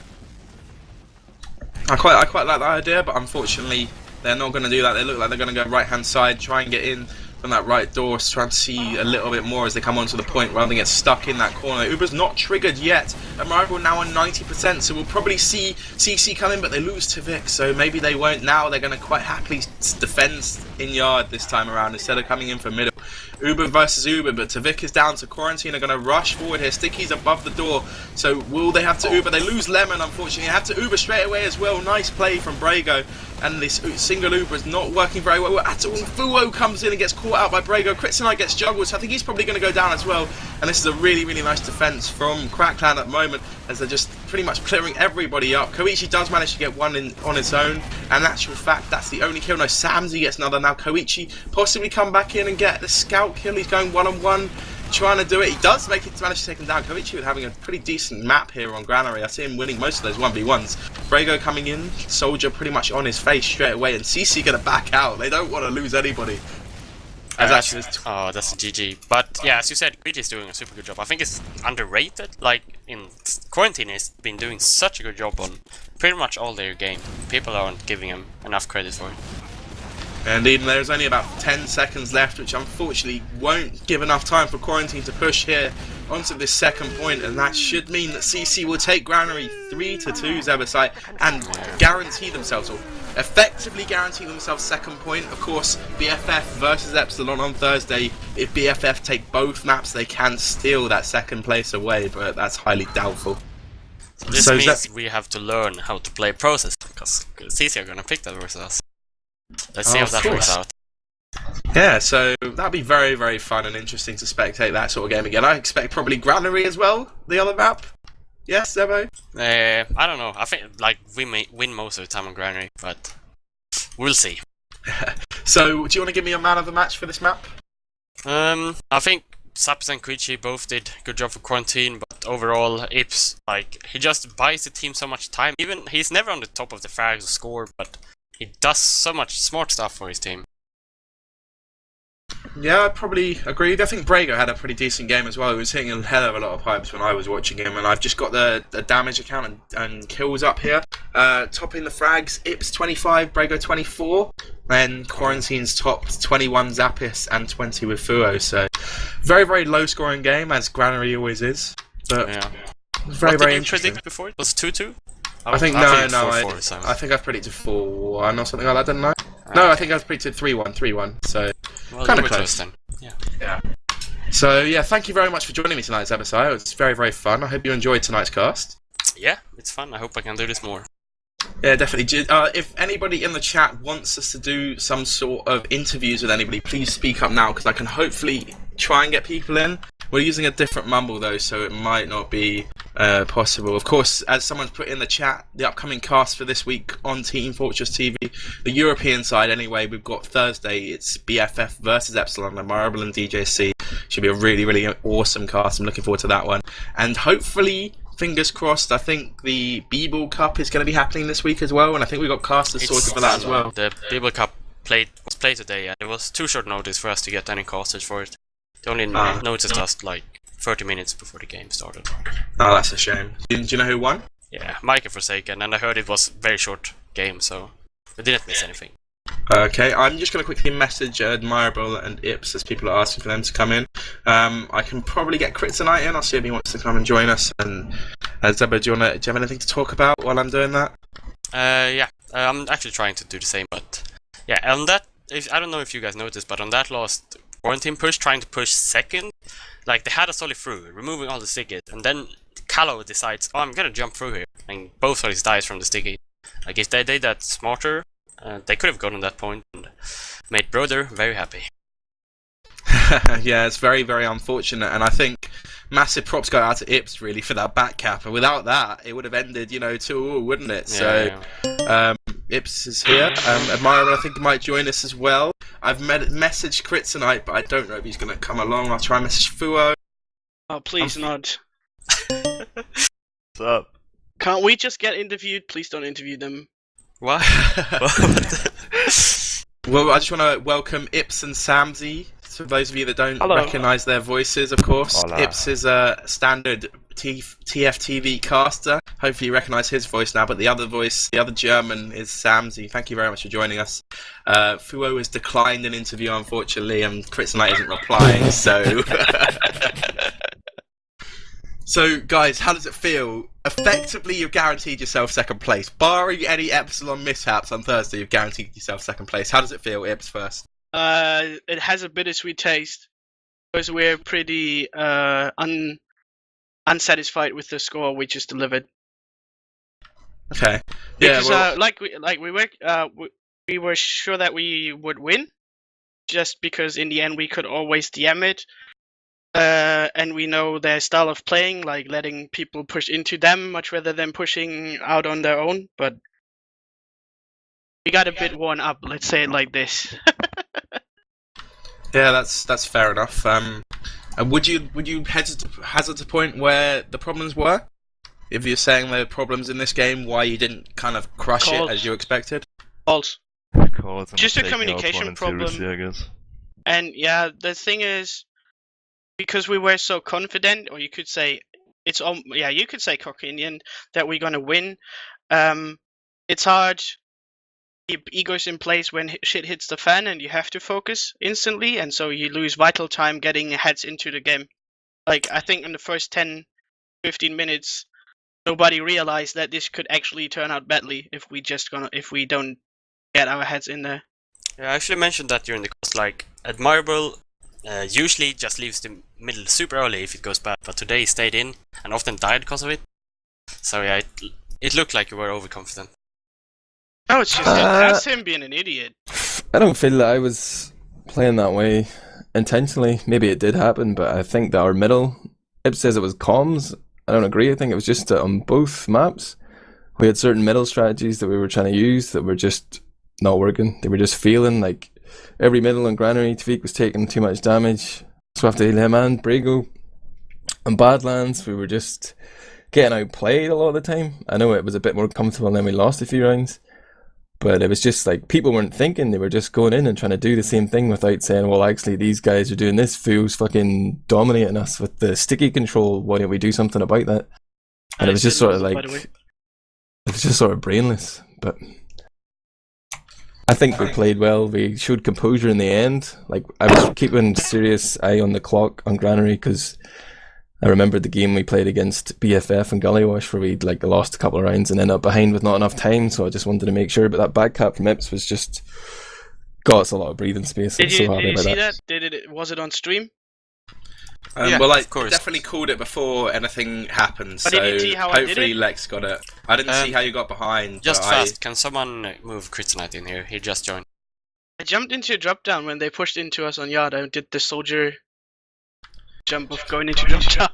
I quite like that idea, but unfortunately they're not going to do that. They look like they're going to go right hand side, try and get in from that right door, try and see a little bit more as they come onto the point rather than get stuck in that corner. Uber's not triggered yet. Arrival now on 90%, so we'll probably see CC come in, but they lose to Vic, so maybe they won't now. They're going to quite happily defend in yard this time around instead of coming in for middle. Uber versus Uber, but Tavik is down to Quarantine. Are going to rush forward here. Sticky's above the door, so will they have to Uber? They lose Lemon, unfortunately. They have to Uber straight away as well. Nice play from Brago, and this single Uber is not working very well at all. Fuo comes in and gets caught out by Brago. Kryptonite gets juggled, so I think he's probably going to go down as well. And this is a really, really nice defense from Crackland at the moment, as they're just pretty much clearing everybody up. Koichi does manage to get one on his own, and in actual fact, that's the only kill. No, Samsy gets another. Now Koichi possibly come back in and get the scout kill. He's going one-on-one, trying to do it. He does manage to take him down. Koichi with having a pretty decent map here on Granary. I see him winning most of those 1v1s. Brago coming in, Soldier pretty much on his face straight away, and CC gonna back out. They don't want to lose anybody. That's a GG. But yeah, as you said, Koichi's doing a super good job. I think it's underrated. Like, in Quarantine, he's been doing such a good job on pretty much all their game. People aren't giving him enough credit for it. Indeed, there's only about 10 seconds left, which unfortunately won't give enough time for Quarantine to push here onto this second point, and that should mean that CC will take Granary 3-2 Zebasai and guarantee themselves, or effectively guarantee themselves second point. Of course, BFF versus Epsilon on Thursday. If BFF take both maps, they can steal that second place away, but that's highly doubtful. This means we have to learn how to play process, because CC are gonna pick that versus us. Let's see how that works out. Yeah, so that'd be very, very fun and interesting to spectate that sort of game again. I expect probably Granary as well, the other map. Yes, Zebo? I don't know. I think like we may win most of the time on Granary, but we'll see. So, do you want to give me a man of the match for this map? I think Saps and Quichi both did good job for quarantine, but overall, Ips, like, he just buys the team so much time. Even he's never on the top of the frags or score, but he does so much smart stuff for his team. Yeah, I probably agreed. I think Brago had a pretty decent game as well. He was hitting a hell of a lot of pipes when I was watching him, and I've just got the damage account and kills up here. Topping the frags, Ips 25, Brago 24, then Quarantine's topped 21 Zappis and 20 with Fuo. So very, very low scoring game, as Granary always is. But Yeah. very, What very did you interesting. predict before? It was 2-2? I think I think I've predicted 4-1 or something like that, didn't I? No, I think I've predicted 3-1, 3-1. So Well, kind you of were close. then. Yeah. Yeah. So yeah, thank you very much for joining me tonight's episode. It was very, very fun. I hope you enjoyed tonight's cast. Yeah, it's fun. I hope I can do this more. Yeah, definitely. If anybody in the chat wants us to do some sort of interviews with anybody, please speak up now, because I can hopefully try and get people in. We're using a different mumble though, so it might not be possible. Of course, as someone's put in the chat, the upcoming cast for this week on Team Fortress TV, the European side anyway, we've got Thursday, it's BFF versus Epsilon, Marble and DJC. Should be a really, really awesome cast. I'm looking forward to that one. And hopefully, fingers crossed, I think the B-Ball Cup is going to be happening this week as well, and I think we've got casters sorted for that as well. The Bible Cup was played today, and it was too short notice for us to get any casters for it. They only noticed us like 30 minutes before the game started. Oh, that's a shame. Do you know who won? Yeah, Micah Forsaken, and I heard it was a very short game, so we didn't miss anything. Okay, I'm just going to quickly message Admirable and Ips as people are asking for them to come in. I can probably get Kryptonite in. I'll see if he wants to come and join us. And Zeba, do you have anything to talk about while I'm doing that? Yeah, I'm actually trying to do the same, but yeah, on that, I don't know if you guys noticed, but on that last quarantine push, trying to push second, like they had us solely through, removing all the stickers, and then Callow decides, oh, I'm gonna jump through here, and both of his dies from the sticky. Like if they did that smarter, they could have gotten that point and made Brother very happy. Yeah, it's very, very unfortunate, and I think massive props go out to Ips really for that back cap, and without that, it would have ended, 2-2, wouldn't it? Yeah. Ips is here. Admirable, I think, might join us as well. I've messaged Kryptonite, but I don't know if he's going to come along. I'll try and message Fuo. Oh, please not. What's up? Can't we just get interviewed? Please don't interview them. What? Well, I just want to welcome Ips and Samzy. For those of you that don't Hello. recognise their voices, of course. Hola. Ips is a standard TFTV caster. Hopefully you recognise his voice now, but the other voice, the other German, is Samzy. Thank you very much for joining us. Fuo has declined an interview, unfortunately, and Kryptonite isn't replying, so... So, guys, how does it feel? Effectively, you've guaranteed yourself second place. Barring any Epsilon mishaps on Thursday, you've guaranteed yourself second place. How does it feel, Ips, first? It has a bittersweet taste because we're pretty unsatisfied with the score we just delivered. Okay. Because Yeah, well, we were sure that we would win, just because in the end we could always DM it. And we know their style of playing, like letting people push into them much rather than pushing out on their own. But we got a bit worn up, let's say it like this. yeah, that's fair enough. And would you hazard to point where the problems were? If you're saying there are problems in this game, why you didn't kind of crush it as you expected? False. Calls and Just a taking out communication one and problem. seriously, I guess. And yeah, the thing is, because we were so confident, or you could say you could say cocky in the end, that we're gonna win. It's hard to keep egos in place when shit hits the fan, and you have to focus instantly, and so you lose vital time getting heads into the game. Like I think in the first 10-15 minutes, nobody realized that this could actually turn out badly if we don't get our heads in there. Yeah, I actually mentioned that during the course, like, Admirable usually just leaves the middle super early if it goes bad, but today he stayed in and often died because of it. So yeah, it looked like you were overconfident. No, it's just that's him being an idiot. I don't feel that I was playing that way intentionally. Maybe it did happen, but I think that our middle, Ip says it was comms, I don't agree. I think it was just that on both maps, we had certain middle strategies that we were trying to use that were just not working. They were just failing. Like every middle on Granary, Tavik was taking too much damage. So after Leman, Brago, and Badlands, we were just getting outplayed a lot of the time. I know it was a bit more comfortable and then we lost a few rounds. But it was just like people weren't thinking, they were just going in and trying to do the same thing without saying, well, actually, these guys are doing this. Fool's fucking dominating us with the sticky control. Why don't we do something about that? And it was just sort of like, it was just sort of brainless. But I think we played well. We showed composure in the end. Like, I was keeping serious eye on the clock on Granary because I remembered the game we played against BFF and Gullywash where we'd like lost a couple of rounds and ended up behind with not enough time, so I just wanted to make sure. But that back cap from Ips was just got us a lot of breathing space. Did you, so happy did you about see that. that? Was it on stream? Yeah, well, I of course. definitely called it before anything happened, But so did you see how I did hopefully it? Lex got it. I didn't see how you got behind. Just but fast, can someone move Kryptonite in here? He just joined. I jumped into a drop down when they pushed into us on yard. I did the soldier jump of going into drop down.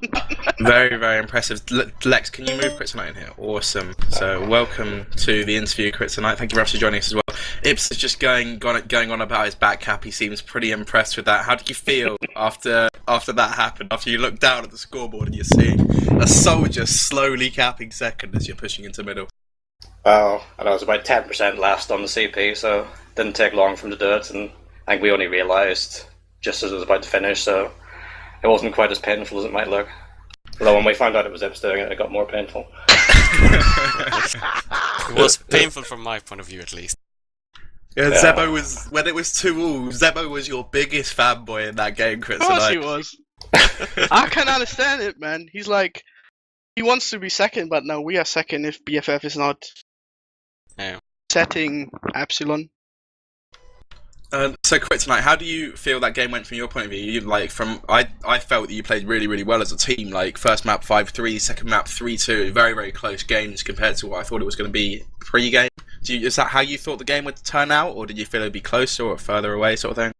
Very, very impressive. Lex, can you move Kryptonite in here? Awesome. So, welcome to the interview, Kryptonite. Thank you very much for joining us as well. Ips is just going on about his back cap. He seems pretty impressed with that. How did you feel after that happened? After you look down at the scoreboard and you're seeing a soldier slowly capping second as you're pushing into middle? Well, I know it was about 10% left on the CP, so it didn't take long for him to do it, and I think we only realised just as it was about to finish, so it wasn't quite as painful as it might look. Although when we found out it was Ips doing it, it got more painful. It was painful from my point of view, at least. Yeah, Yeah. Zebo was, when it was 2-2, Zebo was your biggest fanboy in that game, Kryptonite. Of course he was. I can't understand it, man. He's like, he wants to be second, but no, we are second if BFF is not Yeah. setting Epsilon. So, Kryptonite, how do you feel that game went from your point of view? I felt that you played really, really well as a team. Like, first map 5-3, second map 3-2. Very, very close games compared to what I thought it was going to be pre-game. Is that how you thought the game would turn out, or did you feel it would be closer or further away, sort of thing?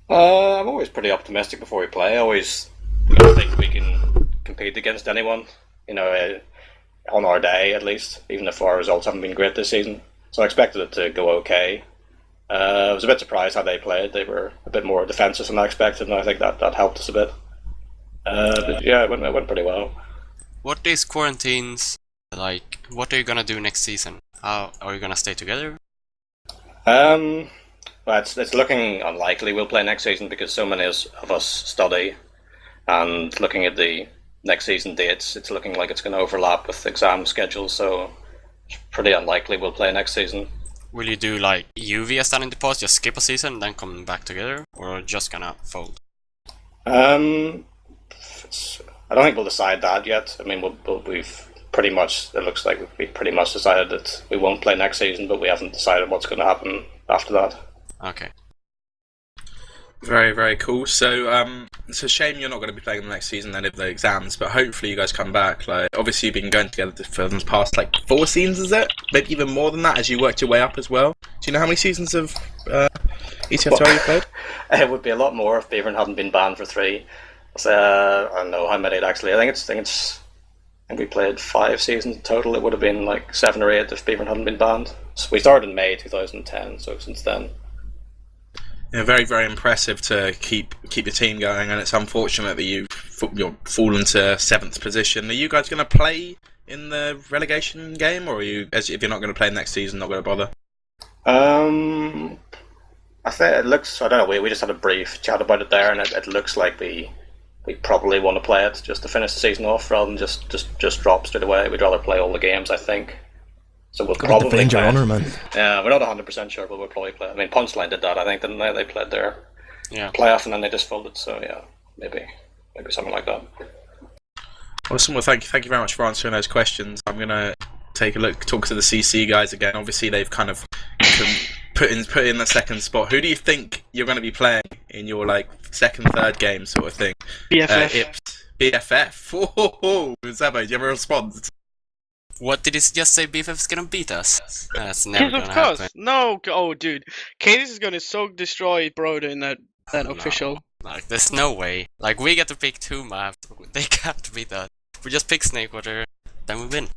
I'm always pretty optimistic before we play. I always think we can compete against anyone, on our day at least, even if our results haven't been great this season. So I expected it to go okay. I was a bit surprised how they played. They were a bit more defensive than I expected, and I think that helped us a bit. But yeah, it went pretty well. What is quarantines like? What are you gonna do next season? How are you gonna stay together? Well, it's looking unlikely we'll play next season because so many of us study, and looking at the next season dates, it's looking like it's going to overlap with exam schedules, so it's pretty unlikely we'll play next season. Will you do like UV has done in the past, just skip a season and then come back together, or just gonna fold? I don't think we'll decide that yet. I mean, we've pretty much, it looks like we've pretty much decided that we won't play next season, but we haven't decided what's going to happen after that. Okay. Very, very cool. So, it's a shame you're not going to be playing the next season then of the exams, but hopefully you guys come back. Like, obviously you've been going together for the past, 4 seasons, is it? Maybe even more than that as you worked your way up as well. Do you know how many seasons of ETF2L you played? It would be a lot more if Beaver hadn't been banned for 3. I don't know how many it actually. I think we played 5 seasons in total. It would have been 7 or 8 if Beaver hadn't been banned. So we started in May 2010, so since then. Yeah, very, very impressive to keep your team going, and it's unfortunate that you're fallen to 7th position. Are you guys going to play in the relegation game, or are you, if you're not going to play next season, not going to bother? I think it looks. I don't know. We just had a brief chat about it there, and it looks like we probably want to play it just to finish the season off, rather than just drop straight away. We'd rather play all the games, I think. So we'll probably defend your play it. honour, man. Yeah, we're not 100% sure, but we'll probably play it. I mean, Punchline did that, I think, didn't they? They played their playoff and then they just folded. So yeah, maybe something like that. Awesome. Well, thank you very much for answering those questions. I'm gonna take a look, talk to the CC guys again. Obviously, they've kind of put in the second spot. Who do you think you're going to be playing in your second, third game sort of thing? BFF. BFF. Oh, Zabo, do you have a response? What did he just say? BFF's gonna beat us? That's Yes, never of gonna course. happen. No, oh, dude. Cadis is gonna so destroy Broder in that official. There's no way. We get to pick 2 maps. They can't beat us. we just pick Snakewater, then we win.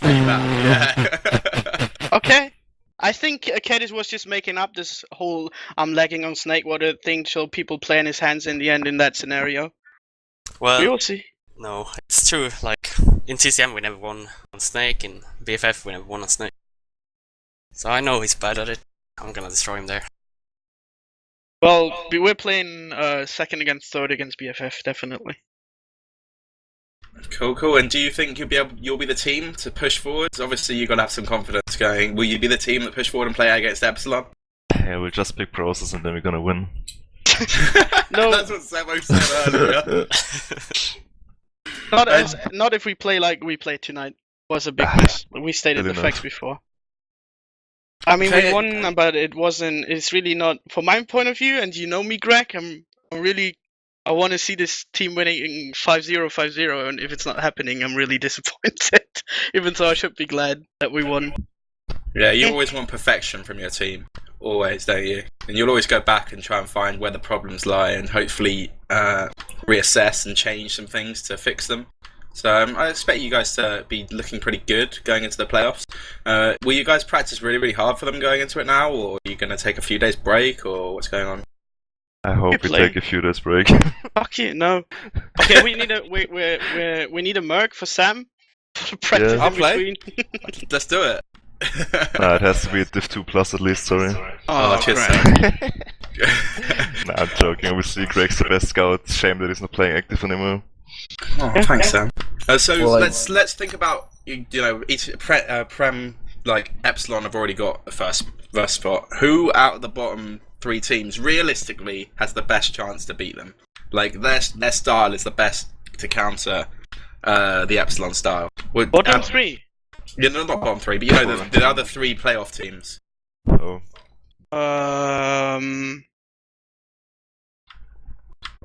Yeah. Okay. I think Kedis was just making up this whole I'm lagging on Snakewater thing so people play in his hands in the end in that scenario. Well, We will see. no, it's true. Like, in TCM we never won on Snake, in BFF we never won on Snake. So I know he's bad at it. I'm gonna destroy him there. Well, we're playing second against third against BFF, definitely. Cool. And do you think you'll be the team to push forward? Obviously, you've got to have some confidence going. Will you be the team that push forward and play against Epsilon? Yeah, we'll just pick process and then we're gonna win. No. That's what Sebo said earlier. Not if we play like we played tonight. Was a big miss. We stated Good the enough. facts before. I mean, we won, but it wasn't. It's really not from my point of view. And you know me, Greg. I want to see this team winning 5-0, 5-0. And if it's not happening, I'm really disappointed. Even though I should be glad that we won. Yeah, you always want perfection from your team. Always, don't you? And you'll always go back and try and find where the problems lie and hopefully reassess and change some things to fix them. So I expect you guys to be looking pretty good going into the playoffs. Will you guys practice really, really hard for them going into it now, or are you going to take a few days break, or what's going on? I hope we play. take a few days break. Fuck you, no. Okay, we need a merc for Sam. Practice Yeah. I'll in play. between. Let's do it. Nah, it has to be a Div2+ at least, sorry. Oh, cheers, crap. Sam. Nah, I'm joking, obviously Greg's the best scout, shame that he's not playing active anymore. Oh, thanks, Sam. So Well, let's think about Prem, like Epsilon have already got a first spot. Who out of the bottom three teams realistically has the best chance to beat them? Like their style is the best to counter the Epsilon style. Bottom three. Yeah, no, not bottom three, but you know the other three playoff teams. Oh.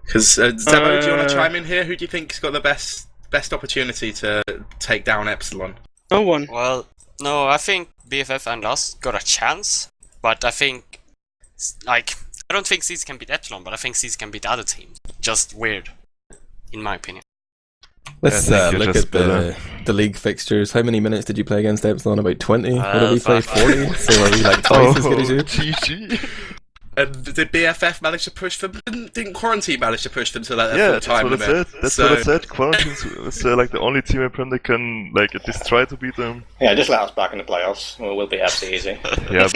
Because Zebo, do you want to chime in here? Who do you think's got the best opportunity to take down Epsilon? No one. Well, no, I think BFF and us got a chance, but I think, like, I don't think Seeds can beat Epsilon, but I think Seeds can beat the other teams. Just weird, in my opinion. Let's I think you're look just at better. the league fixtures. How many minutes did you play against Epsilon? About 20? What did we play? 5. 40? So are we like twice as good as you? GG. And did BFF manage to push them? Didn't Quarantine manage to push them to that Yeah, full that's time what I limit? said. That's what I said. Quarantine's like the only team in Prem that can like at least try to beat them. Yeah, just let us back in the playoffs. We'll be absolutely easy. Yeah,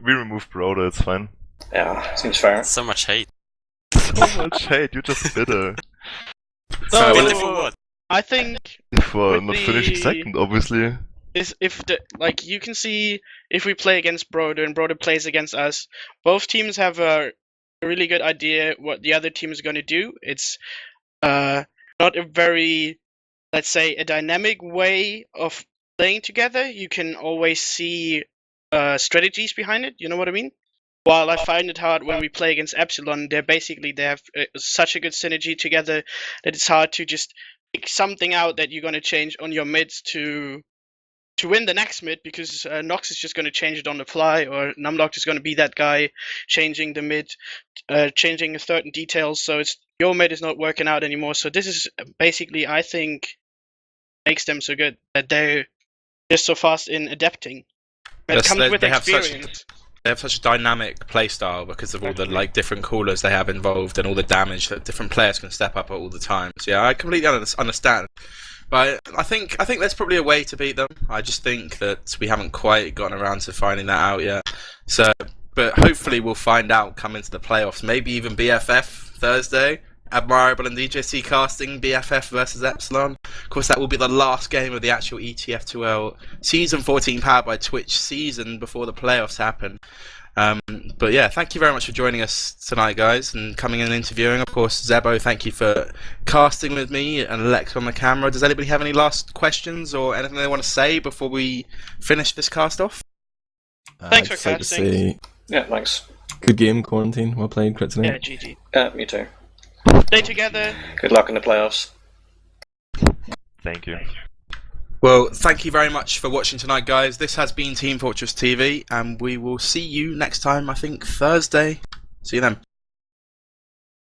we removed Broder, it's fine. Yeah, seems fair. So much hate. So much hate, you're just bitter. So, Bitter for what? I think For With not the- finishing second, obviously. is if you can see if we play against Broder and Broder plays against us, both teams have a really good idea what the other team is going to do. It's not a very, let's say, a dynamic way of playing together. You can always see strategies behind it. You know what I mean? While I find it hard when we play against Epsilon, they have such a good synergy together that it's hard to just pick something out that you're going to change on your mids to win the next mid, because Nox is just going to change it on the fly, or Numlock is going to be that guy changing the mid, changing certain details. So it's your mid is not working out anymore. So this is basically, I think, makes them so good that they're just so fast in adapting. It Yes, comes with they have experience. they have such a dynamic playstyle because of all the like different callers they have involved and all the damage that different players can step up at all the times. Yeah, I completely understand. But I think there's probably a way to beat them. I just think that we haven't quite gotten around to finding that out yet. So, but hopefully we'll find out come into the playoffs. Maybe even BFF Thursday. Admirable and DJC casting BFF versus Epsilon. Of course, that will be the last game of the actual ETF2L Season 14 powered by Twitch season before the playoffs happen. But yeah, thank you very much for joining us tonight, guys, and coming in and interviewing. Of course, Zebo, thank you for casting with me and Lex on the camera. Does anybody have any last questions or anything they want to say before we finish this cast off? Thanks for I'd just like to casting. say, Yeah, thanks. good game, Quarantine. Well played, Crit Yeah, tonight. GG. Yeah, me too. Stay together. Good luck in the playoffs. Thank you. Well, thank you very much for watching tonight, guys. This has been Team Fortress TV, and we will see you next time, I think, Thursday. See you then.